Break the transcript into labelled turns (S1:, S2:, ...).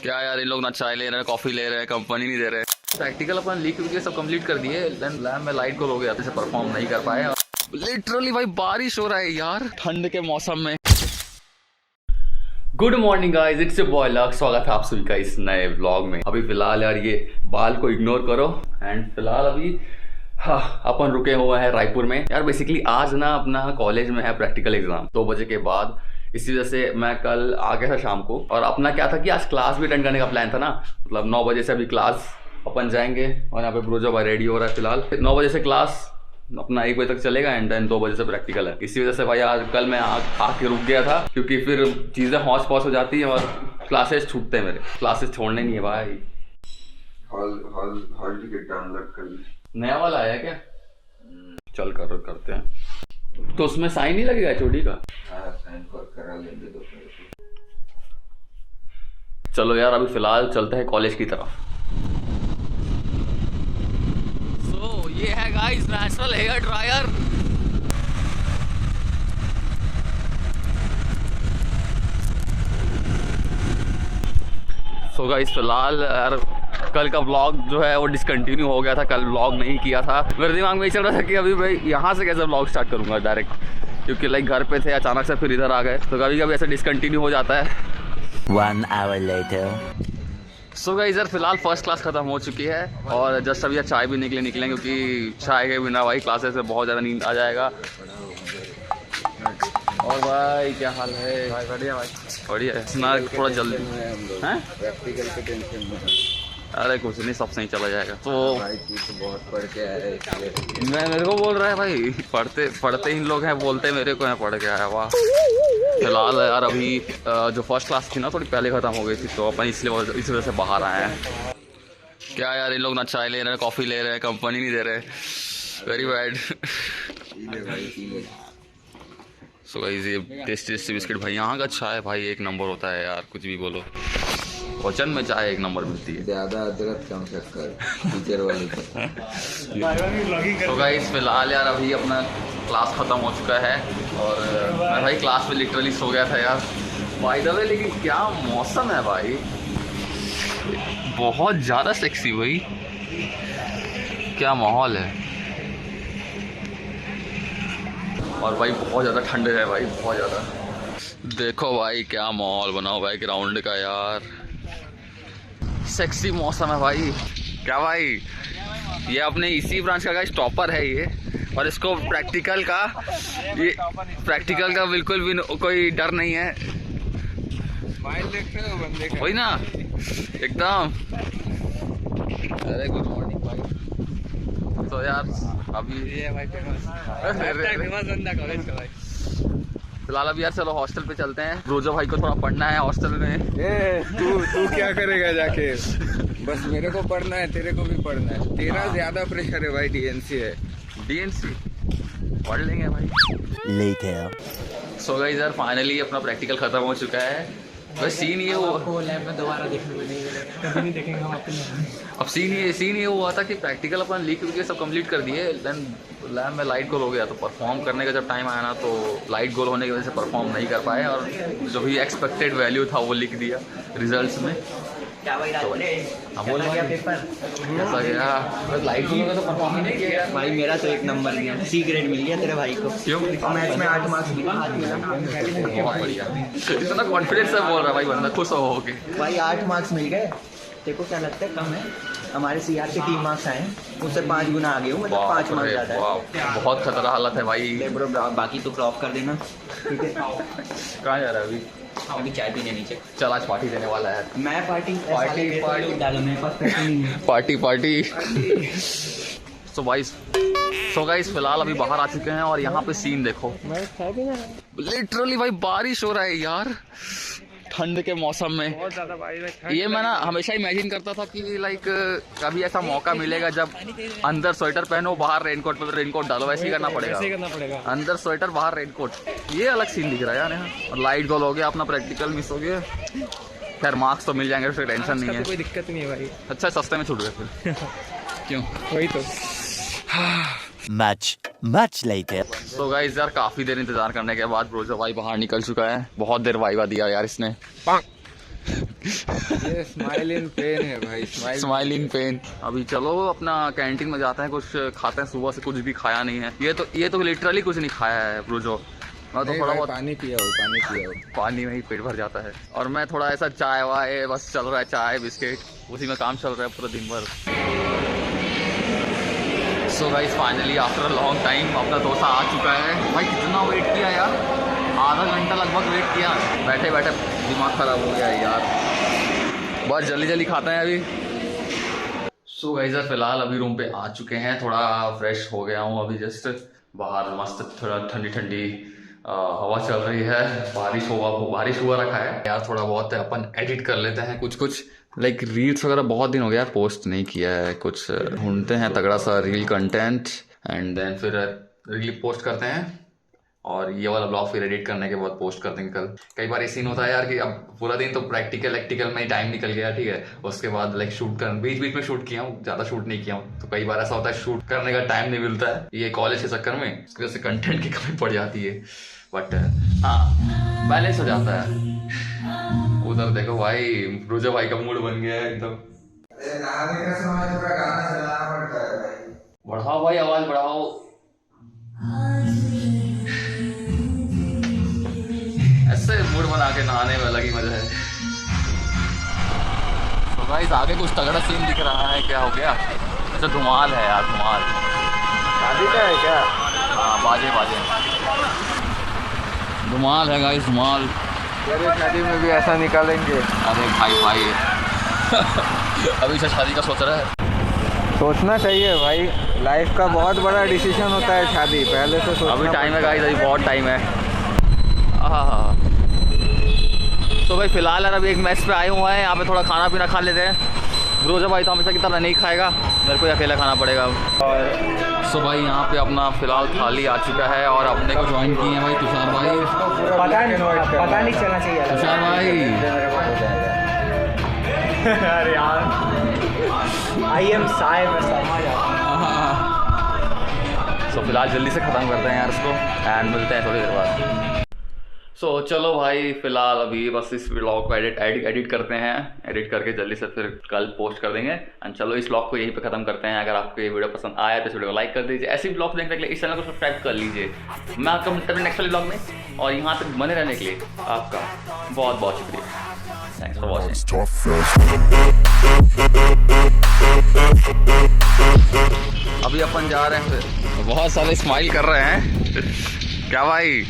S1: क्या यार, इन लोग ना चाय ले रहे हैं, कॉफी ले रहे हैं, कंपनी नहीं दे रहे। प्रैक्टिकल अपन लीक वीक सब कंप्लीट कर दिए, देन लैब में लाइट गोल हो गया, तो परफॉर्म नहीं कर पाए। लिटरली भाई बारिश हो रहा है यार ठंड के मौसम में। Good morning guys, it's your boy luck. स्वागत है आप सभी का इस नए व्लॉग में। अभी फिलहाल यार ये बाल को इग्नोर करो एंड फिलहाल अभी अपन रुके हुए हैं रायपुर में। यार बेसिकली आज ना अपना कॉलेज में है प्रैक्टिकल एग्जाम 2 बजे के बाद, इसी वजह से मैं कल आ गया था शाम को। और अपना क्या था कि आज क्लास भी अटेंड करने का प्लान था ना, मतलब 9 बजे से अभी क्लास अपन जाएंगे। और यहाँ पे ब्रोजो भाई रेडी हो रहा है। फिलहाल 9 बजे से क्लास अपना 1 बजे तक चलेगा एंड देन 2 बजे से प्रैक्टिकल है। इसी वजह से भाई आज कल मैं आके रुक गया था, क्योंकि फिर चीज़ें हौच पौच हो जाती है और क्लासेस छूटते हैं मेरे। क्लासेस छोड़ने नहीं है भाई।
S2: हॉल टिकट डाउनलोड कर ली।
S1: नया वाला आया क्या? चल करते हैं। तो उसमें साइन नहीं लगेगा चोटी का?
S2: हाँ, साइन करा लेंगे तो।
S1: चलो यार अभी फिलहाल चलते हैं कॉलेज की तरफ। सो ये है guys national hair dryer. So guys फिलहाल यार कल का व्लॉग जो है वो डिसकंटिन्यू हो गया था। कल व्लॉग नहीं किया था। मेरे दिमाग में ये चल रहा था कि अभी भाई यहाँ से कैसे व्लॉग स्टार्ट करूँगा डायरेक्ट, क्योंकि लाइक घर पे थे, अचानक से फिर इधर आ गए, तो कभी कभी ऐसा डिसकंटिन्यू हो जाता है।
S3: 1 hour later.
S1: सो गाइस यार फिलहाल फर्स्ट क्लास खत्म हो चुकी है और जस्ट अभी यार चाय भी निकले, क्योंकि चाय के बिना भाई क्लासेस में बहुत ज़्यादा नींद आ जाएगा। और भाई क्या हाल है? भाई बढ़िया भाई बढ़िया है ना। थोड़ा जल्दी हैं?
S2: प्रैक्टिकल के टेंशन में।
S1: अरे कुछ नहीं, सब सही चला जाएगा। तो
S2: भाई तू तो बहुत पढ़ के आया है इसलिए।
S1: मेरे को बोल रहा है भाई, पढ़ते इन लोग हैं, बोलते मेरे को हैं पढ़ के आया। वाह। फिलहाल यार अभी जो फर्स्ट क्लास थी ना थोड़ी पहले ख़त्म हो गई थी, तो अपन इसलिए इस वजह से बाहर आए हैं। क्या यार, इन लोग ना चाय ले रहे हैं, कॉफ़ी ले रहे हैं, कंपनी नहीं दे रहे। Very bad. सो गाइस ये टेस्टी बिस्किट भाई यहाँ का चाय भाई एक नंबर होता है यार, कुछ भी बोलो। वचन में चाय एक नंबर मिलती है।
S2: ज्यादा अदरक कम शक्कर टीचर वाले को।
S1: तो गाइस फिलहाल यार अभी अपना क्लास ख़त्म हो चुका है और मैं भाई क्लास में लिटरली सो गया था यार बाय द वे। लेकिन क्या मौसम है भाई, बहुत ज़्यादा सेक्सी भाई, क्या माहौल है। और भाई बहुत ज़्यादा ठंड है भाई, बहुत ज़्यादा। देखो भाई क्या माहौल बनाओ भाई ग्राउंड का यार, सेक्सी मौसम है भाई। क्या भाई, ये अपने इसी ब्रांच का गाइस टॉपर है ये, और इसको प्रैक्टिकल का बिल्कुल भी कोई डर नहीं है। वही ना एकदम। अरे गुड मॉर्निंग भाई। तो यार अभी फिलहाल अभी यार चलो हॉस्टल पे चलते हैं। रोजो भाई को थोड़ा पढ़ना है हॉस्टल में।
S2: तू क्या करेगा जाके? बस मेरे को पढ़ना है, तेरे को भी पढ़ना है। तेरा ज्यादा प्रेशर है भाई, डीएनसी है।
S1: डीएनसी पढ़ लेंगे भाई।
S3: Later.
S1: सो गाइस यार फाइनली अपना प्रैक्टिकल खत्म हो चुका है। बस सीन ये वो
S4: लैब में दोबारा देखने को नहीं मिलेगा, कभी नहीं देखेंगे हम अपने।
S1: अब सीन ये हुआ था कि प्रैक्टिकल अपन लिख के सब कंप्लीट कर दिए, देन लैब में लाइट गोल हो गया, तो परफॉर्म करने का जब टाइम आया ना तो लाइट गोल होने की वजह से परफॉर्म नहीं कर पाए और जो भी एक्सपेक्टेड वैल्यू था वो लिख दिया रिजल्ट्स में।
S4: क्या भाई रात
S1: बोल
S4: गया पेपर?
S1: ऐसा गया, लाइट गोल हो गया तो परफॉर्म ही नहीं किया यार।
S4: भाई मेरा तो 1 नंबर गया, C ग्रेड मिल गया तेरे भाई को।
S1: क्यों?
S4: मैथ्स में 8 मार्क्स मिला।
S1: बहुत बढ़िया, इतना कॉन्फिडेंस से बोल रहा है भाई बंदा, खुश हो के।
S4: भाई 8 मार्क्स मिल गए। तेरे को क्या लगता है कम है? हमारे CR के 3 मार्क्स आए, उससे 5 गुना आगे हूँ, मतलब 5 मार्क्स ज़्यादा है।
S1: बहुत खतरा हालत है भाई।
S4: ब्रो बाकी तो क्रॉप कर देना, ठीक है?
S1: कहाँ जा रहा है
S4: अभी चाय पीने नीचे।
S1: चल आज पार्टी देने वाला है।
S4: मैं पार्टी डालो, मेरे पास पैसे नहीं है।
S1: पार्टी सो गाइस फिलहाल अभी बाहर आ चुके हैं और यहाँ पे सीन देखो। लिटरली भाई बारिश हो रहा है यार ठंड के मौसम में। बहुत ज्यादा बारिश है। ये मैं ना हमेशा इमेजिन करता था कि लाइक कभी ऐसा मौका मिलेगा जब अंदर स्वेटर पहनो, बाहर रेनकोट पे रेनकोट डालो, वैसे ही करना पड़ेगा। अंदर स्वेटर बाहर रेनकोट, ये अलग सीन दिख रहा है यार यहाँ। और लाइट गोल हो गया, अपना प्रैक्टिकल मिस हो गया। खैर मार्क्स तो मिल जाएंगे, फिर टेंशन नहीं है,
S4: कोई दिक्कत नहीं है भाई।
S1: अच्छा सस्ते में छूट गए फिर। क्यों?
S4: वही तो।
S3: Much later.
S1: तो गाइस यार काफी देर इंतजार करने के बाद ब्रोजो भाई बाहर निकल चुका है। बहुत देर वाइवा दिया यार इसने।
S2: ये स्माइल इन पेन है भाई,
S1: स्माइलिंग पेन। अभी चलो अपना कैंटीन में जाते हैं, कुछ खाते हैं। सुबह से कुछ भी खाया नहीं है। ये तो लिटरली कुछ नहीं खाया है ब्रूजो। मैं तो थोड़ा बहुत
S2: पानी पिया हो।
S1: पानी में ही पेट भर जाता है। और मैं थोड़ा ऐसा चाय वाय बस चल रहा है, चाय बिस्किट उसी में काम चल रहा है पूरा दिन भर। So guys finally after long time अपना डोसा आ चुका है। भाई कितना वेट किया यार, आधा घंटा लगभग वेट किया। बैठे बैठे दिमाग खराब हो गया यार। बस जल्दी जल्दी खाते हैं अभी। सो गाइस फिलहाल अभी रूम पे आ चुके हैं, थोड़ा फ्रेश हो गया हूँ अभी जस्ट। बाहर मस्त थोड़ा ठंडी ठंडी हवा चल रही है, बारिश हुआ रखा है यार। थोड़ा बहुत अपन एडिट कर लेते हैं कुछ लाइक रील्स वगैरह। बहुत दिन हो गया पोस्ट नहीं किया है, कुछ ढूंढते हैं तगड़ा सा रील कंटेंट एंड देन फिर रील पोस्ट करते हैं। और ये वाला ब्लॉग फिर एडिट करने के बाद पोस्ट कर देंगे कल। कई बार ये सीन होता है यार कि अब पूरा दिन तो प्रैक्टिकल में ही टाइम निकल गया, ठीक है। उसके बाद लाइक शूट कर बीच में शूट किया हूँ, ज्यादा शूट नहीं किया हूँ। तो कई बार ऐसा होता है शूट करने का टाइम नहीं मिलता है, ये कॉलेज के चक्कर में, उसकी वजह से कंटेंट की कमी पड़ जाती है। बट हाँ बैलेंस हो जाता है। उधर देखो भाई, ब्रूजो भाई का मूड बन गया है एकदम। बढ़ाओ भाई, आवाज बढ़ाओ। ऐसे मूड बना के नहाने में अलग ही मजा है। तो गाइस आगे कुछ तगड़ा सीन दिख रहा है, क्या हो गया? अच्छा धुमाल है यार, धुमाल
S2: शादी का है क्या?
S1: हाँ बाजे धुमाल है गाइस, धुमाल।
S2: तेरे शादी में भी ऐसा निकालेंगे?
S1: अरे भाई अभी से शादी का सोच रहा है?
S2: सोचना चाहिए भाई, लाइफ का बहुत बड़ा डिसीजन होता है शादी, पहले से सोचना।
S1: अभी टाइम है गाइस, अभी बहुत टाइम है। हाँ तो भाई फिलहाल यार अभी एक मैच पे आए हुए हैं, यहाँ पे थोड़ा खाना पीना खा लेते हैं। ब्रूजो भाई तो हमेशा की तरह नहीं खाएगा, मेरे को अकेला खाना पड़ेगा। और सो भाई यहाँ पे अपना फिलहाल थाली आ चुका है और अपने को ज्वाइन किए हैं भाई तुषार भाई।
S4: पता नहीं चलना चाहिए
S1: तुषार भाई।
S4: अरे यार आई एम साहिब समझ जाता।
S1: सो फिलहाल जल्दी से ख़त्म करते हैं यार इसको एंड मिलते हैं थोड़ी देर बाद। सो चलो भाई फिलहाल अभी बस इस व्लॉग को एडिट करते हैं, एडिट करके जल्दी से फिर कल पोस्ट कर देंगे। एंड चलो इस व्लॉग को यहीं पे ख़त्म करते हैं। अगर आपको ये वीडियो पसंद आया तो इस वीडियो को लाइक कर दीजिए। ऐसी व्लॉग देखने के लिए इस चैनल को सब्सक्राइब कर लीजिए। मैं आपका मिलता हूं नेक्स्ट वाले व्लॉग में, और यहाँ तक बने रहने के लिए आपका बहुत बहुत शुक्रिया। Thanks for watching. अभी अपन जा रहे हैं, बहुत सारे स्माइल कर रहे हैं क्या भाई?